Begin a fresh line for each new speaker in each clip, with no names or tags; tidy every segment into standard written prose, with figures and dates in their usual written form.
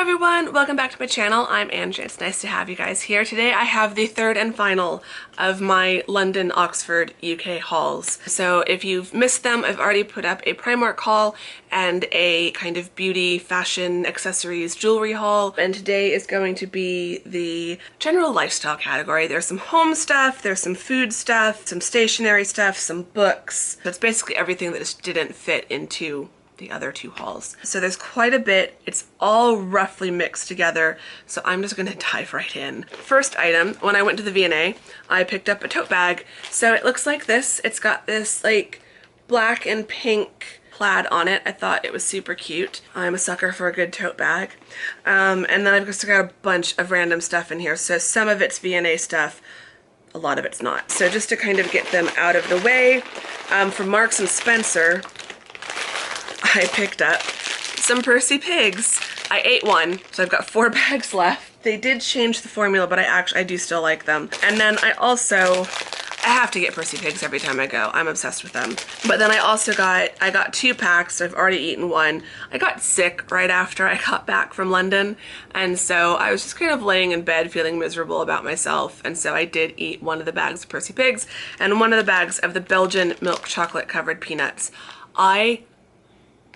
everyone, welcome back to my channel. I'm Angie. It's nice to have you guys here. Today I have the third and final of my London, Oxford, UK hauls. So if you've missed them, I've already put up a Primark haul and a kind of beauty, fashion, accessories, jewelry haul. And today is going to be the general lifestyle category. There's some home stuff, there's some food stuff, some stationery stuff, some books. So it's basically everything that just didn't fit into the other two hauls. So there's quite a bit. It's all roughly mixed together, so I'm just gonna dive right in. First item, when I went to the V&A, I picked up a tote bag. So it looks like this. It's got this like black and pink plaid on it. I thought it was super cute. I'm a sucker for a good tote bag. And then I've just got a bunch of random stuff in here. So some of it's V&A stuff, a lot of it's not. So just to kind of get them out of the way, from Marks and Spencer, I picked up some Percy Pigs. I ate one, so I've got 4 bags left. They did change the formula, but I do still like them. And then I have to get Percy Pigs every time I go. I'm obsessed with them. But then I got 2 packs, so I've already eaten one. I got sick right after I got back from London, and so I was just kind of laying in bed feeling miserable about myself, and so I did eat one of the bags of Percy Pigs and one of the bags of the Belgian milk chocolate covered peanuts. I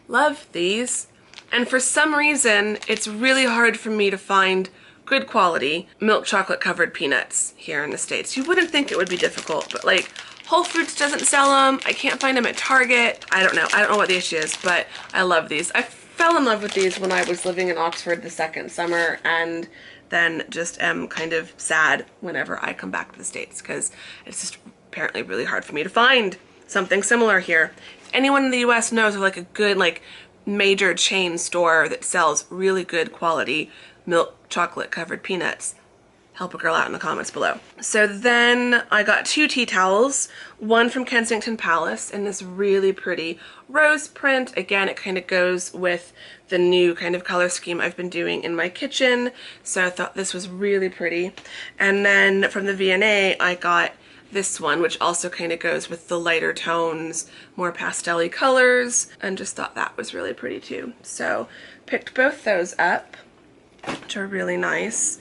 love these, and for some reason it's really hard for me to find good quality milk chocolate covered peanuts here in the States. You wouldn't think it would be difficult, but like Whole Foods doesn't sell them. I can't find them at Target. I don't know what the issue is, but I love these. I fell in love with these when I was living in Oxford the second summer, and then just am kind of sad whenever I come back to the States because it's just apparently really hard for me to find something similar here. Anyone in the US knows of like a good like major chain store that sells really good quality milk chocolate covered peanuts, help a girl out in the comments below. So then I got 2 tea towels, one from Kensington Palace in this really pretty rose print. Again, it kind of goes with the new kind of color scheme I've been doing in my kitchen, so I thought this was really pretty. And then from the V&A I got this one, which also kind of goes with the lighter tones, more pastel-y colors, and just thought that was really pretty too. So picked both those up, which are really nice.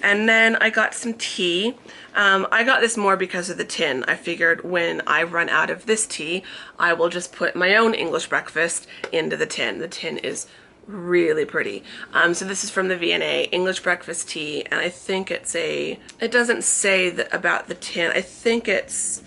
And then I got some tea. I got this more because of the tin. I figured when I run out of this tea, I will just put my own English breakfast into the tin. The tin is really pretty. So this is from the V&A, English breakfast tea, and I think it's it doesn't say about the tin. I think it's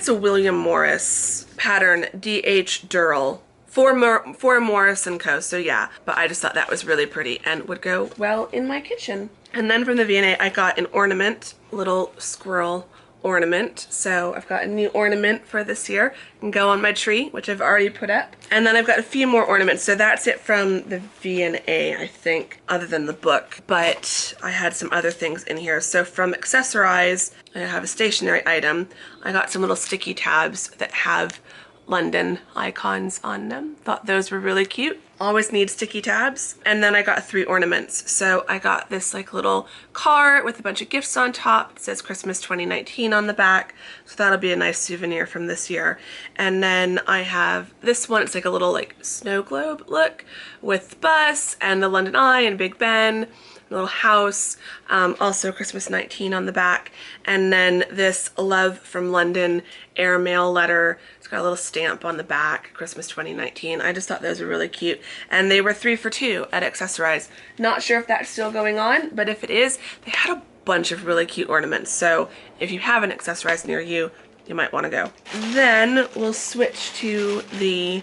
a William Morris pattern, D.H. Durrell, for Morris & Co. So yeah, but I just thought that was really pretty and would go well in my kitchen. And then from the V&A I got an ornament, little squirrel ornament. So I've got a new ornament for this year and go on my tree, which I've already put up. And then I've got a few more ornaments. So that's it from the V&A, I think, other than the book. But I had some other things in here. So from Accessorize, I have a stationery item. I got some little sticky tabs that have London icons on them. Thought those were really cute. Always need sticky tabs. And then I got 3 ornaments. So I got this like little card with a bunch of gifts on top. It says Christmas 2019 on the back. So that'll be a nice souvenir from this year. And then I have this one. It's like a little like snow globe look with the bus and the London Eye and Big Ben. Little house, also Christmas 19 on the back, and then this Love from London airmail letter. It's got a little stamp on the back, Christmas 2019. I just thought those were really cute, and they were 3 for 2 at Accessorize. Not sure if that's still going on, but if it is, they had a bunch of really cute ornaments, so if you have an Accessorize near you, you might want to go. Then we'll switch to the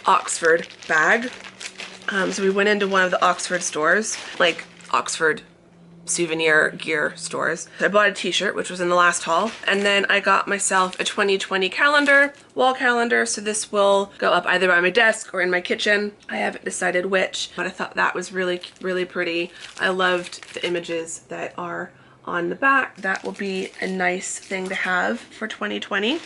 Oxford bag. So we went into one of the Oxford stores, like Oxford souvenir gear stores. I bought a t-shirt, which was in the last haul, and then I got myself a 2020 calendar, wall calendar, so this will go up either by my desk or in my kitchen. I haven't decided which, but I thought that was really, really pretty. I loved the images that are on the back. That will be a nice thing to have for 2020.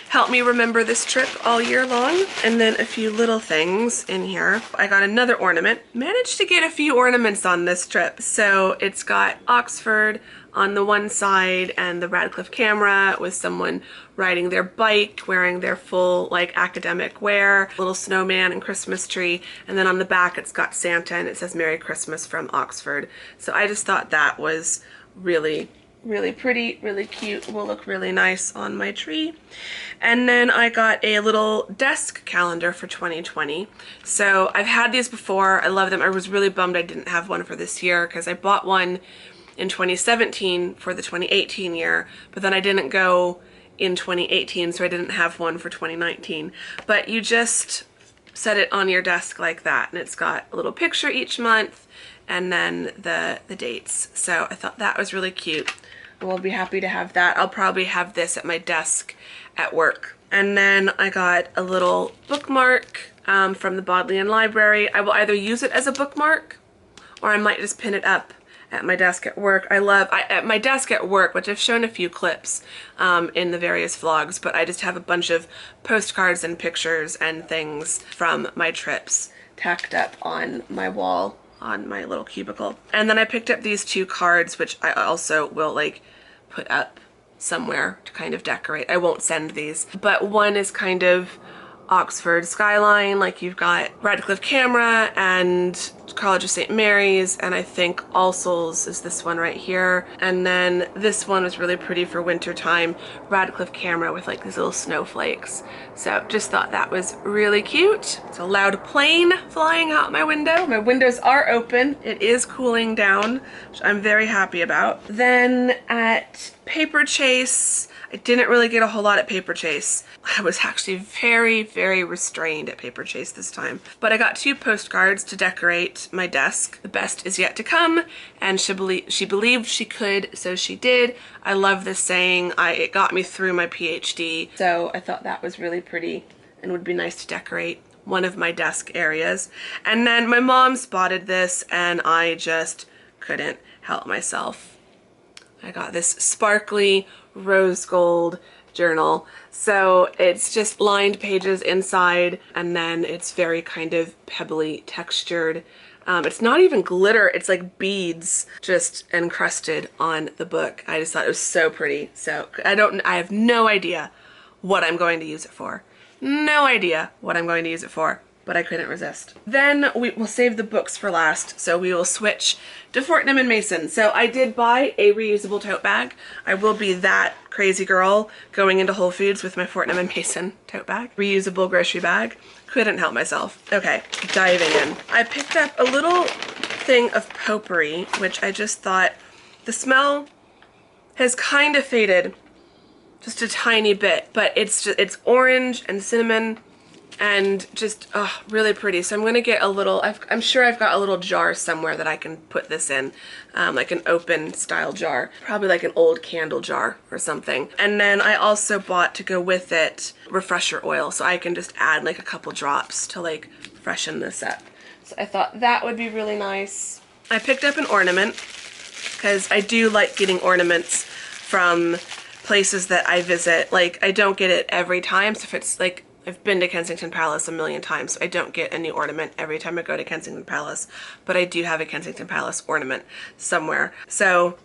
Help me remember this trip all year long. And then a few little things in here. I got another ornament. Managed to get a few ornaments on this trip. So it's got Oxford, on the one side and the Radcliffe camera with someone riding their bike, wearing their full like academic wear, little snowman and Christmas tree, and then on the back it's got Santa and it says Merry Christmas from Oxford. So I just thought that was really pretty, really cute, will look really nice on my tree. And then I got a little desk calendar for 2020. So I've had these before, I love them. I was really bummed I didn't have one for this year because I bought one in 2017 for the 2018 year, but then I didn't go in 2018, so I didn't have one for 2019. But you just set it on your desk like that, and it's got a little picture each month and then the dates. So I thought that was really cute. We'll be happy to have that. I'll probably have this at my desk at work. And then I got a little bookmark from the Bodleian Library. I will either use it as a bookmark or I might just pin it up at my desk at work. At my desk at work, which I've shown a few clips in the various vlogs, but I just have a bunch of postcards and pictures and things from my trips tacked up on my wall on my little cubicle. And then I picked up these two cards, which I also will like put up somewhere to kind of decorate. I won't send these, but one is kind of Oxford skyline, like you've got Radcliffe camera and College of St. Mary's, and I think All Souls is this one right here. And then this one was really pretty for winter time, Radcliffe camera with like these little snowflakes. So just thought that was really cute. It's a loud plane flying out my window. My windows are open. It is cooling down, which I'm very happy about. Then at Paper Chase, I didn't really get a whole lot at Paper Chase. I was actually very restrained at Paper Chase this time. But I got two postcards to decorate my desk. The best is yet to come, and she believed she could, so she did. I love this saying. It got me through my PhD, so I thought that was really pretty and would be nice to decorate one of my desk areas. And then my mom spotted this, and I just couldn't help myself. I got this sparkly rose gold journal. So it's just lined pages inside, and then it's very kind of pebbly textured. It's not even glitter, it's like beads just encrusted on the book. I just thought it was so pretty. So I have no idea what I'm going to use it for. No idea what I'm going to use it for, but I couldn't resist. Then we will save the books for last, so we will switch to Fortnum Mason. So I did buy a reusable tote bag. I will be that crazy girl going into Whole Foods with my Fortnum Mason tote bag. Reusable grocery bag. Couldn't help myself. Okay, diving in. I picked up a little thing of potpourri, which I just thought the smell has kind of faded just a tiny bit, but it's orange and cinnamon and just really pretty. So I'm gonna get a little, I'm sure I've got a little jar somewhere that I can put this in, like an open style jar, probably like an old candle jar or something. And then I also bought, to go with it, refresher oil, so I can just add like a couple drops to like freshen this up. So I thought that would be really nice. I picked up an ornament because I do like getting ornaments from places that I visit. Like, I don't get it every time, so if it's like, I've been to Kensington Palace a million times, so I don't get a new ornament every time I go to Kensington Palace, but I do have a Kensington Palace ornament somewhere. So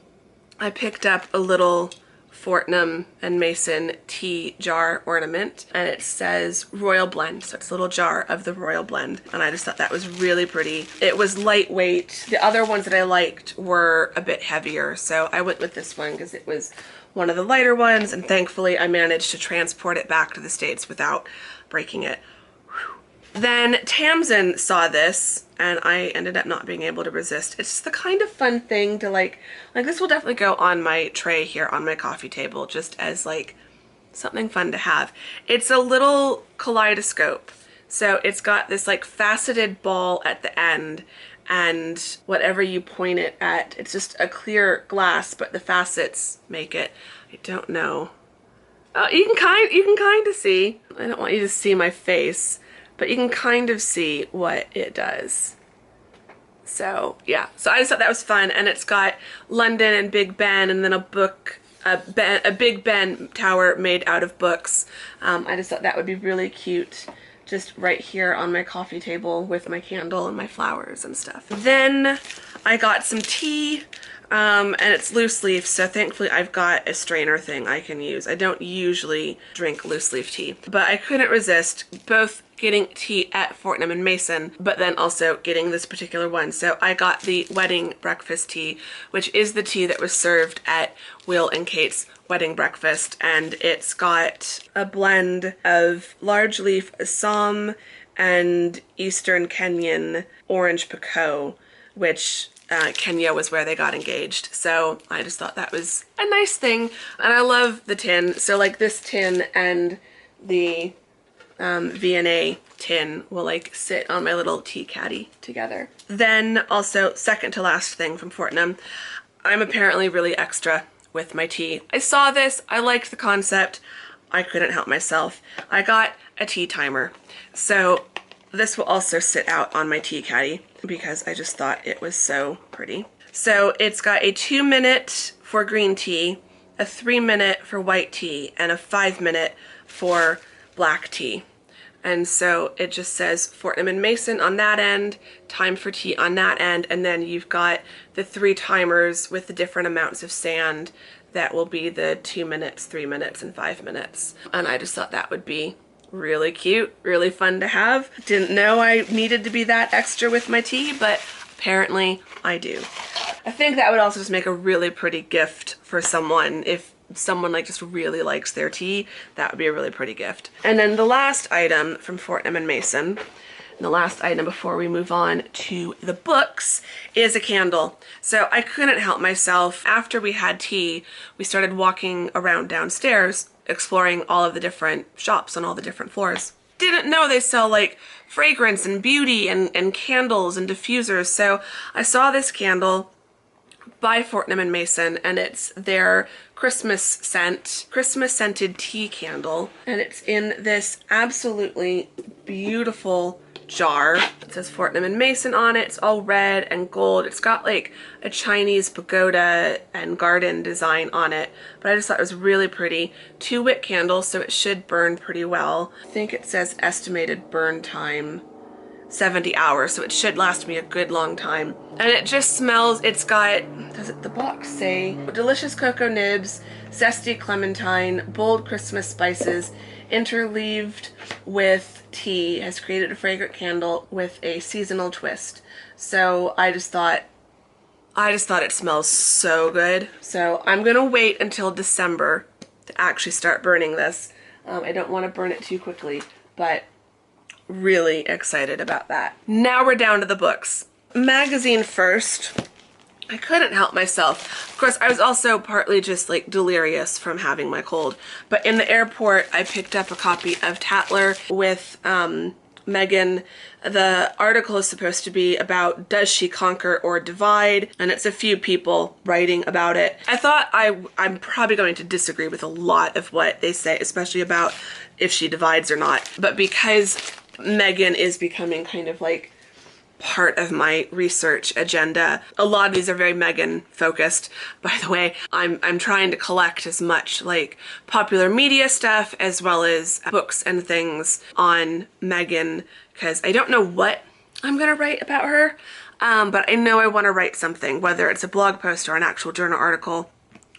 I picked up a little Fortnum and Mason tea jar ornament, and it says Royal Blend, so it's a little jar of the Royal Blend, and I just thought that was really pretty. It was lightweight. The other ones that I liked were a bit heavier, so I went with this one because it was one of the lighter ones, and thankfully I managed to transport it back to the States without breaking it. Whew. Then Tamsin saw this, and I ended up not being able to resist. It's just the kind of fun thing to like this will definitely go on my tray here on my coffee table, just as like something fun to have. It's a little kaleidoscope. So it's got this like faceted ball at the end, and whatever you point it at, it's just a clear glass, but the facets make it, I don't know. You can kind of see. I don't want you to see my face, but you can kind of see what it does. So yeah, so I just thought that was fun, and it's got London and Big Ben, and then a Big Ben tower made out of books. I just thought that would be really cute, just right here on my coffee table with my candle and my flowers and stuff. Then I got some tea. And it's loose leaf, so thankfully I've got a strainer thing I can use. I don't usually drink loose leaf tea, but I couldn't resist both getting tea at Fortnum Mason, but then also getting this particular one. So I got the wedding breakfast tea, which is the tea that was served at Will and Kate's wedding breakfast, and it's got a blend of large leaf Assam and Eastern Kenyan orange pekoe, which Kenya was where they got engaged. So I just thought that was a nice thing. And I love the tin. So like this tin and the V&A tin will like sit on my little tea caddy together. Then also, second to last thing from Fortnum, I'm apparently really extra with my tea. I saw this, I liked the concept, I couldn't help myself. I got a tea timer. So this will also sit out on my tea caddy because I just thought it was so pretty. So it's got a 2-minute for green tea, a 3-minute for white tea, and a 5-minute for black tea. And so it just says Fortnum Mason on that end, time for tea on that end, and then you've got the 3 timers with the different amounts of sand that will be the 2 minutes, 3 minutes, and 5 minutes. And I just thought that would be really cute, really fun to have. Didn't know I needed to be that extra with my tea, but apparently I do. I think that would also just make a really pretty gift for someone. If someone like just really likes their tea, that would be a really pretty gift. And then the last item from Fortnum Mason, and the last item before we move on to the books, is a candle. So I couldn't help myself. After we had tea, we started walking around downstairs, exploring all of the different shops on all the different floors. Didn't know they sell like fragrance and beauty and candles and diffusers. So I saw this candle by Fortnum Mason, and it's their Christmas scented tea candle, and it's in this absolutely beautiful jar. It says Fortnum Mason on it. It's all red and gold. It's got like a Chinese pagoda and garden design on it, but I just thought it was really pretty. 2-wick candle, so it should burn pretty well. I think it says estimated burn time 70 hours, so it should last me a good long time. And it just smells, it's got, does it the box say, delicious cocoa nibs, zesty clementine, bold Christmas spices, interleaved with tea, has created a fragrant candle with a seasonal twist. So I just thought it smells so good. So I'm gonna wait until December to actually start burning this. I don't want to burn it too quickly, but really excited about that. Now we're down to the books. Magazine first. I couldn't help myself. Of course, I was also partly just like delirious from having my cold, but in the airport I picked up a copy of Tatler with Megan. The article is supposed to be about does she conquer or divide, and it's a few people writing about it. I thought I'm probably going to disagree with a lot of what they say, especially about if she divides or not, but because Megan is becoming kind of like part of my research agenda. A lot of these are very Megan focused. By the way, I'm trying to collect as much like popular media stuff as well as books and things on Megan, because I don't know what I'm gonna write about her, but I know I want to write something, whether it's a blog post or an actual journal article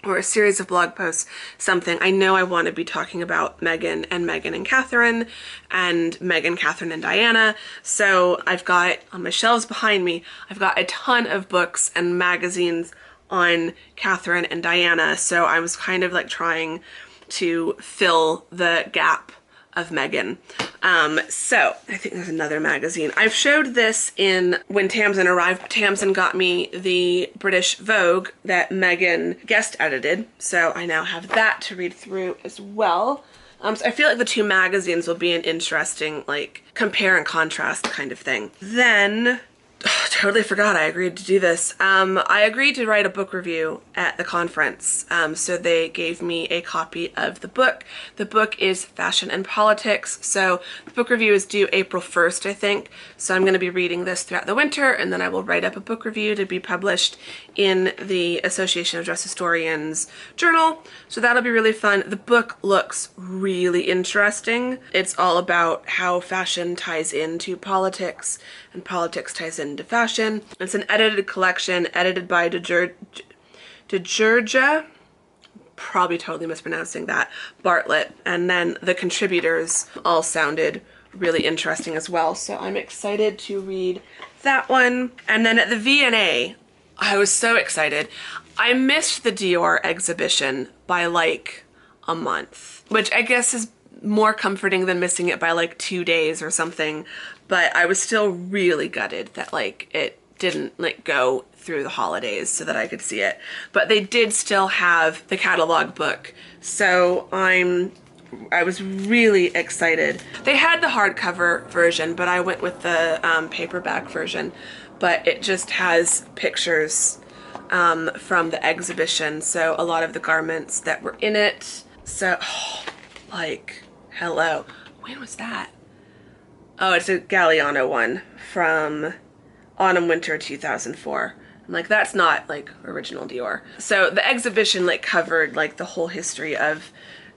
or a series of blog posts, something. I know I want to be talking about Megan and Catherine, and Meghan, Catherine, and Diana. So I've got, on my shelves behind me, I've got a ton of books and magazines on Catherine and Diana. So I was kind of like trying to fill the gap of Megan. So I think there's another magazine. I've showed this in when Tamsin arrived. Tamsin got me the British Vogue that Megan guest edited, so I now have that to read through as well. So I feel like the two magazines will be an interesting like compare and contrast kind of thing. Then totally forgot I agreed to do this. I agreed to write a book review at the conference, so they gave me a copy of the book. The book is Fashion and Politics, so the book review is due April 1st, I think, so I'm going to be reading this throughout the winter, and then I will write up a book review to be published in the Association of Dress Historians journal, so that'll be really fun. The book looks really interesting. It's all about how fashion ties into politics, and politics ties into fashion. It's an edited collection, edited by DeGeorgia, probably totally mispronouncing that, Bartlett, and then the contributors all sounded really interesting as well. So I'm excited to read that one. And then at the V&A, I was so excited. I missed the Dior exhibition by like a month, which I guess is more comforting than missing it by like 2 days or something. But I was still really gutted that like it didn't like go through the holidays so that I could see it. But they did still have the catalog book. So I was really excited. They had the hardcover version, but I went with the paperback version. But it just has pictures from the exhibition. So a lot of the garments that were in it. So, like, hello. When was that? Oh, it's a Galliano one from Autumn Winter 2004. I'm like, that's not like original Dior. So the exhibition like covered like the whole history of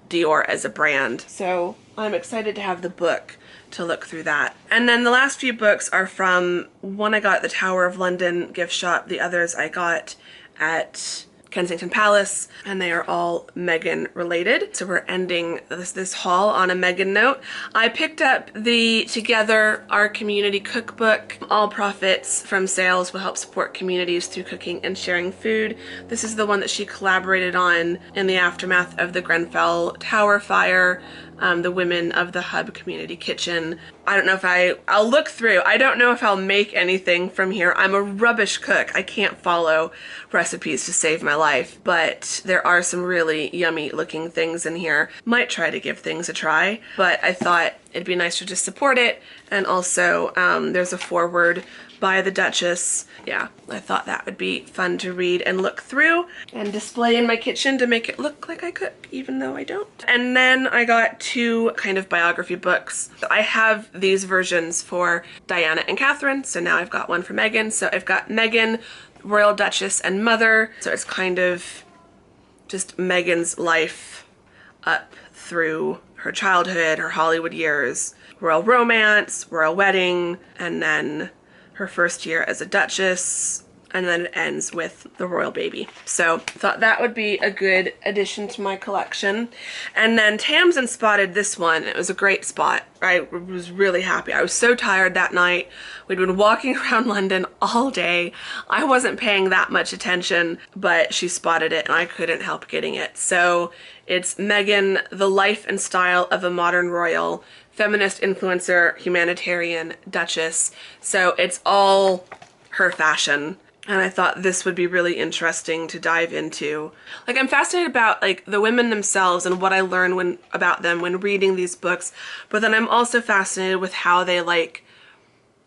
Dior as a brand. So I'm excited to have the book to look through that. And then the last few books are from one I got at the Tower of London gift shop. The others I got at Kensington Palace, and they are all Meghan related. So we're ending this haul on a Meghan note. I picked up the Together Our Community cookbook. All profits from sales will help support communities through cooking and sharing food. This is the one that she collaborated on in the aftermath of the Grenfell Tower fire. The women of the Hub Community Kitchen. I don't know if I'll look through. I don't know if I'll make anything from here. I'm a rubbish cook. I can't follow recipes to save my life, but there are some really yummy looking things in here. Might try to give things a try, but I thought it'd be nice to just support it. And also there's a foreword by the Duchess. Yeah, I thought that would be fun to read and look through and display in my kitchen to make it look like I cook, even though I don't. And then I got 2 kind of biography books. I have these versions for Diana and Catherine, so now I've got one for Meghan. So I've got Meghan, Royal Duchess and Mother. So it's kind of just Meghan's life up through her childhood, her Hollywood years, royal romance, royal wedding, and then her first year as a Duchess, and then it ends with the royal baby. So thought that would be a good addition to my collection. And then Tamsin spotted this one. It was a great spot. I was really happy. I was so tired that night. We'd been walking around London all day. I wasn't paying that much attention, but she spotted it and I couldn't help getting it. So it's Meghan, The Life and Style of a Modern Royal, Feminist Influencer, Humanitarian, Duchess. So it's all her fashion. And I thought this would be really interesting to dive into. Like, I'm fascinated about like the women themselves and what I learn about them when reading these books, but then I'm also fascinated with how they like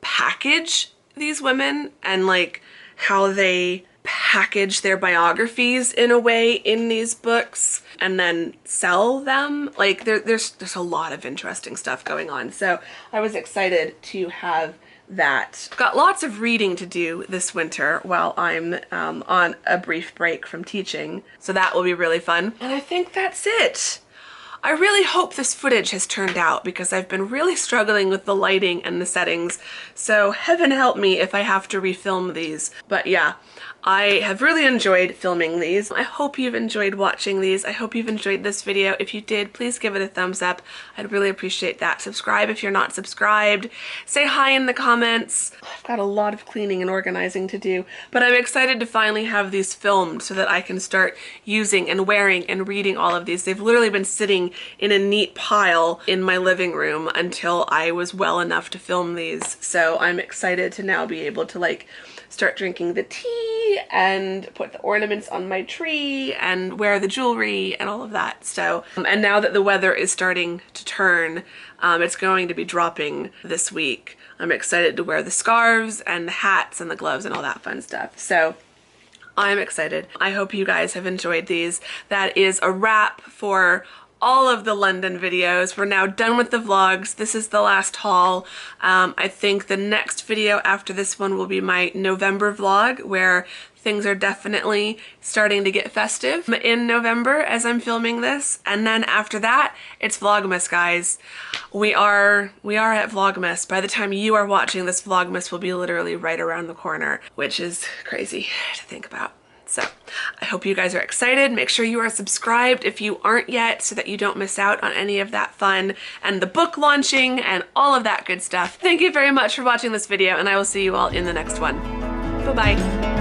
package these women and like how they package their biographies in a way in these books and then sell them. Like there's a lot of interesting stuff going on. So I was excited to have that. Got lots of reading to do this winter while I'm on a brief break from teaching. So that will be really fun. And I think that's it. I really hope this footage has turned out because I've been really struggling with the lighting and the settings. So heaven help me if I have to refilm these. But yeah, I have really enjoyed filming these. I hope you've enjoyed watching these. I hope you've enjoyed this video. If you did, please give it a thumbs up. I'd really appreciate that. Subscribe if you're not subscribed. Say hi in the comments. I've got a lot of cleaning and organizing to do, but I'm excited to finally have these filmed so that I can start using and wearing and reading all of these. They've literally been sitting in a neat pile in my living room until I was well enough to film these. So I'm excited to now be able to like start drinking the tea and put the ornaments on my tree and wear the jewelry and all of that. So, and now that the weather is starting to turn, it's going to be dropping this week. I'm excited to wear the scarves and the hats and the gloves and all that fun stuff. So I'm excited. I hope you guys have enjoyed these. That is a wrap for all of the London videos. We're now done with the vlogs. This is the last haul. I think the next video after this one will be my November vlog, where things are definitely starting to get festive in November as I'm filming this. And then after that, it's Vlogmas, guys. We are at Vlogmas. By the time you are watching this, Vlogmas will be literally right around the corner, which is crazy to think about. So I hope you guys are excited. Make sure you are subscribed if you aren't yet so that you don't miss out on any of that fun and the book launching and all of that good stuff. Thank you very much for watching this video, and I will see you all in the next one. Bye-bye.